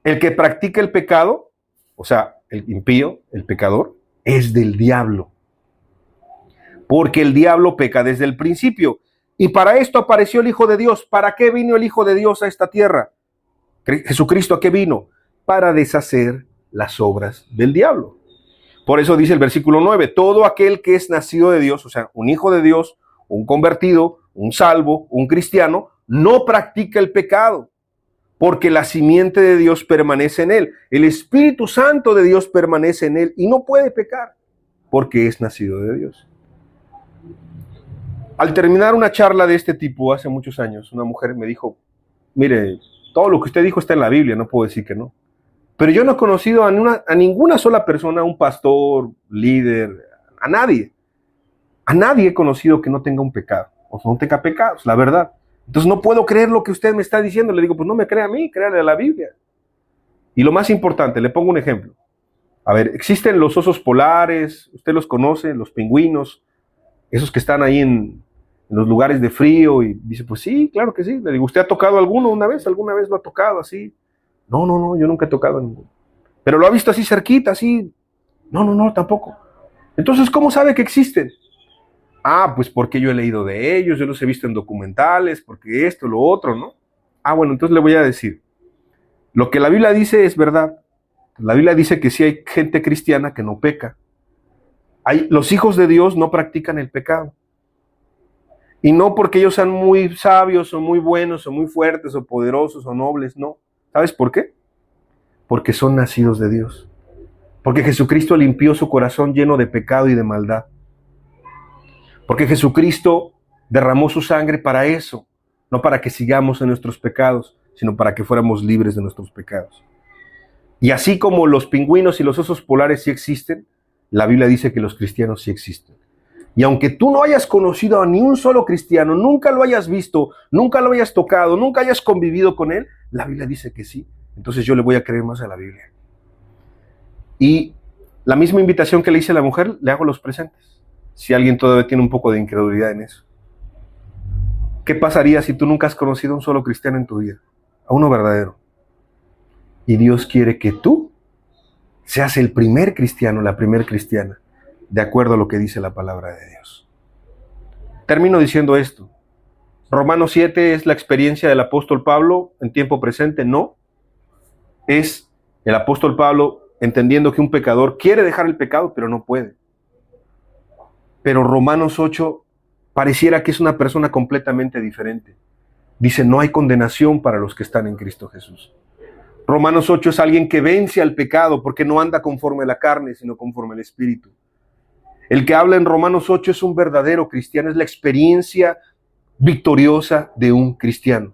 El que practica el pecado, o sea, el impío, el pecador, es del diablo. Porque el diablo peca desde el principio. Y para esto apareció el Hijo de Dios. ¿Para qué vino el Hijo de Dios a esta tierra? Jesucristo, ¿a qué vino? Para deshacer las obras del diablo. Por eso dice el versículo 9, todo aquel que es nacido de Dios, o sea, un hijo de Dios, un convertido, un salvo, un cristiano, no practica el pecado, porque la simiente de Dios permanece en él. El Espíritu Santo de Dios permanece en él y no puede pecar, porque es nacido de Dios. Al terminar una charla de este tipo hace muchos años, una mujer me dijo, mire, todo lo que usted dijo está en la Biblia, no puedo decir que no. Pero yo no he conocido a ninguna sola persona, un pastor, líder, a nadie. A nadie he conocido que no tenga un pecado, o no tenga pecados, la verdad. Entonces no puedo creer lo que usted me está diciendo. Le digo, pues no me crea a mí, créale a la Biblia. Y lo más importante, le pongo un ejemplo. A ver, existen los osos polares, usted los conoce, los pingüinos, esos que están ahí en los lugares de frío, y dice, pues sí, claro que sí. Le digo, ¿usted ha tocado alguno una vez? ¿Alguna vez lo ha tocado así? No, yo nunca he tocado ninguno. ¿Pero lo ha visto así cerquita, así? No, tampoco. Entonces, ¿cómo sabe que existen? Ah, pues porque yo he leído de ellos, yo los he visto en documentales, porque esto, lo otro, ¿no? Ah, bueno, entonces le voy a decir, lo que la Biblia dice es verdad. La Biblia dice que sí hay gente cristiana que no peca. Los hijos de Dios no practican el pecado. Y no porque ellos sean muy sabios, o muy buenos, o muy fuertes, o poderosos, o nobles, no. ¿Sabes por qué? Porque son nacidos de Dios. Porque Jesucristo limpió su corazón lleno de pecado y de maldad. Porque Jesucristo derramó su sangre para eso, no para que sigamos en nuestros pecados, sino para que fuéramos libres de nuestros pecados. Y así como los pingüinos y los osos polares sí existen, la Biblia dice que los cristianos sí existen. Y aunque tú no hayas conocido a ni un solo cristiano, nunca lo hayas visto, nunca lo hayas tocado, nunca hayas convivido con él, la Biblia dice que sí. Entonces yo le voy a creer más a la Biblia. Y la misma invitación que le hice a la mujer, le hago a los presentes. Si alguien todavía tiene un poco de incredulidad en eso. ¿Qué pasaría si tú nunca has conocido a un solo cristiano en tu vida? A uno verdadero. Y Dios quiere que tú seas el primer cristiano, la primer cristiana, de acuerdo a lo que dice la palabra de Dios. Termino diciendo esto. Romanos 7 es la experiencia del apóstol Pablo en tiempo presente, no. Es el apóstol Pablo entendiendo que un pecador quiere dejar el pecado, pero no puede. Pero Romanos 8 pareciera que es una persona completamente diferente. Dice, no hay condenación para los que están en Cristo Jesús. Romanos 8 es alguien que vence al pecado porque no anda conforme a la carne, sino conforme al Espíritu. El que habla en Romanos 8 es un verdadero cristiano, es la experiencia victoriosa de un cristiano.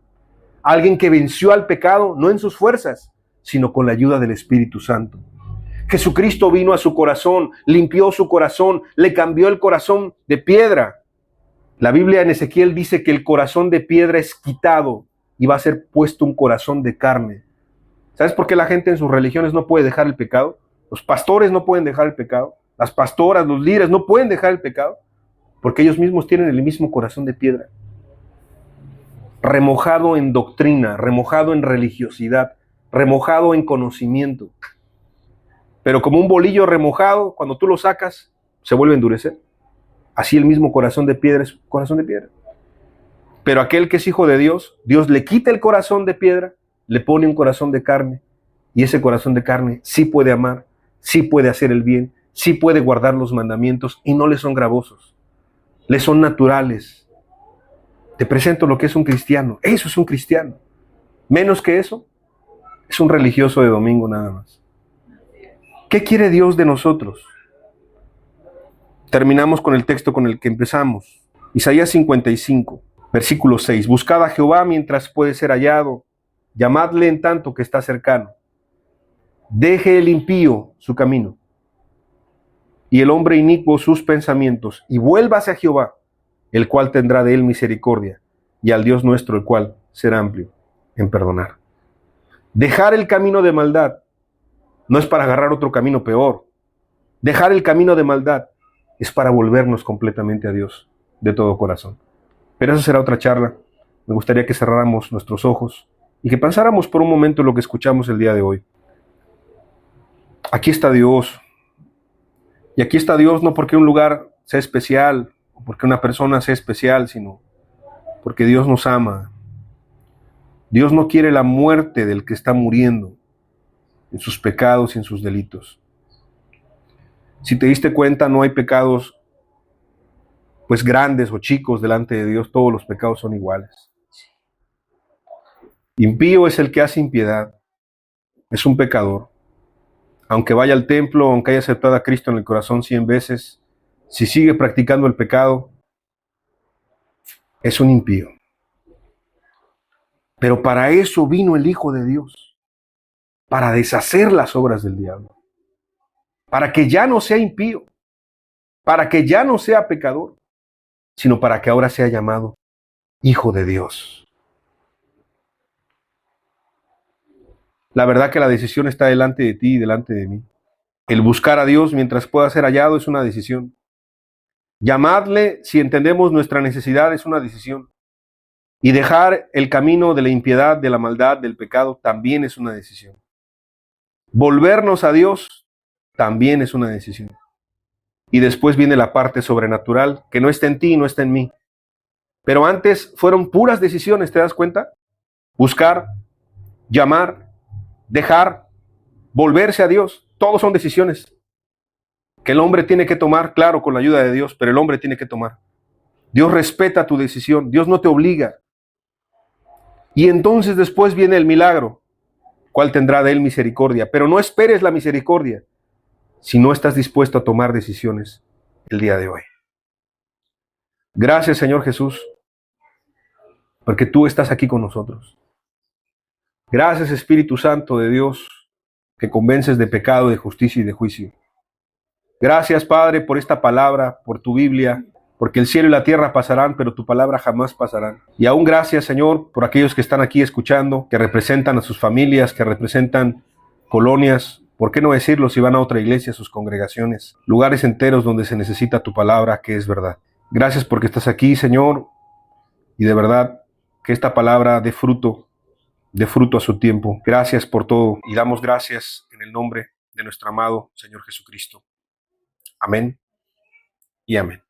Alguien que venció al pecado, no en sus fuerzas, sino con la ayuda del Espíritu Santo. Jesucristo vino a su corazón, limpió su corazón, le cambió el corazón de piedra. La Biblia en Ezequiel dice que el corazón de piedra es quitado y va a ser puesto un corazón de carne. ¿Sabes por qué la gente en sus religiones no puede dejar el pecado? Los pastores no pueden dejar el pecado. Las pastoras, los líderes no pueden dejar el pecado porque ellos mismos tienen el mismo corazón de piedra. Remojado en doctrina, remojado en religiosidad, remojado en conocimiento. Pero como un bolillo remojado, cuando tú lo sacas, se vuelve a endurecer. Así el mismo corazón de piedra es corazón de piedra. Pero aquel que es hijo de Dios, Dios le quita el corazón de piedra, le pone un corazón de carne, y ese corazón de carne sí puede amar, sí puede hacer el bien, sí puede guardar los mandamientos, y no le son gravosos, le son naturales. Te presento lo que es un cristiano. Eso es un cristiano. Menos que eso, es un religioso de domingo nada más. ¿Qué quiere Dios de nosotros? Terminamos con el texto con el que empezamos. Isaías 55, versículo 6. Buscad a Jehová mientras puede ser hallado. Llamadle en tanto que está cercano. Deje el impío su camino y el hombre inicuo sus pensamientos, y vuélvase a Jehová, el cual tendrá de él misericordia, y al Dios nuestro, el cual será amplio en perdonar. Dejar el camino de maldad no es para agarrar otro camino peor. Dejar el camino de maldad es para volvernos completamente a Dios de todo corazón. Pero eso será otra charla. Me gustaría que cerráramos nuestros ojos y que pensáramos por un momento en lo que escuchamos el día de hoy. Aquí está Dios. Y aquí está Dios no porque un lugar sea especial o porque una persona sea especial, sino porque Dios nos ama. Dios no quiere la muerte del que está muriendo en sus pecados y en sus delitos. Si te diste cuenta, no hay pecados pues grandes o chicos delante de Dios, todos los pecados son iguales. Impío es el que hace impiedad, es un pecador. Aunque vaya al templo, aunque haya aceptado a Cristo en el corazón 100 veces, si sigue practicando el pecado, es un impío. Pero para eso vino el Hijo de Dios, para deshacer las obras del diablo, para que ya no sea impío, para que ya no sea pecador, sino para que ahora sea llamado Hijo de Dios. La verdad que la decisión está delante de ti y delante de mí. El buscar a Dios mientras pueda ser hallado es una decisión. Llamadle si entendemos nuestra necesidad es una decisión. Y dejar el camino de la impiedad, de la maldad, del pecado también es una decisión. Volvernos a Dios también es una decisión. Y después viene la parte sobrenatural, que no está en ti y no está en mí. Pero antes fueron puras decisiones, ¿te das cuenta? Buscar, llamar, dejar, volverse a Dios, todos son decisiones que el hombre tiene que tomar, claro, con la ayuda de Dios, pero el hombre tiene que tomar. Dios respeta tu decisión, Dios no te obliga. Y entonces después viene el milagro, cual tendrá de él misericordia. Pero no esperes la misericordia si no estás dispuesto a tomar decisiones el día de hoy. Gracias, Señor Jesús, porque tú estás aquí con nosotros. Gracias, Espíritu Santo de Dios, que convences de pecado, de justicia y de juicio. Gracias, Padre, por esta palabra, por tu Biblia, porque el cielo y la tierra pasarán, pero tu palabra jamás pasarán. Y aún gracias, Señor, por aquellos que están aquí escuchando, que representan a sus familias, que representan colonias, ¿por qué no decirlo si van a otra iglesia, sus congregaciones, lugares enteros donde se necesita tu palabra, que es verdad? Gracias porque estás aquí, Señor, y de verdad que esta palabra dé fruto a su tiempo. Gracias por todo y damos gracias en el nombre de nuestro amado Señor Jesucristo. Amén y amén.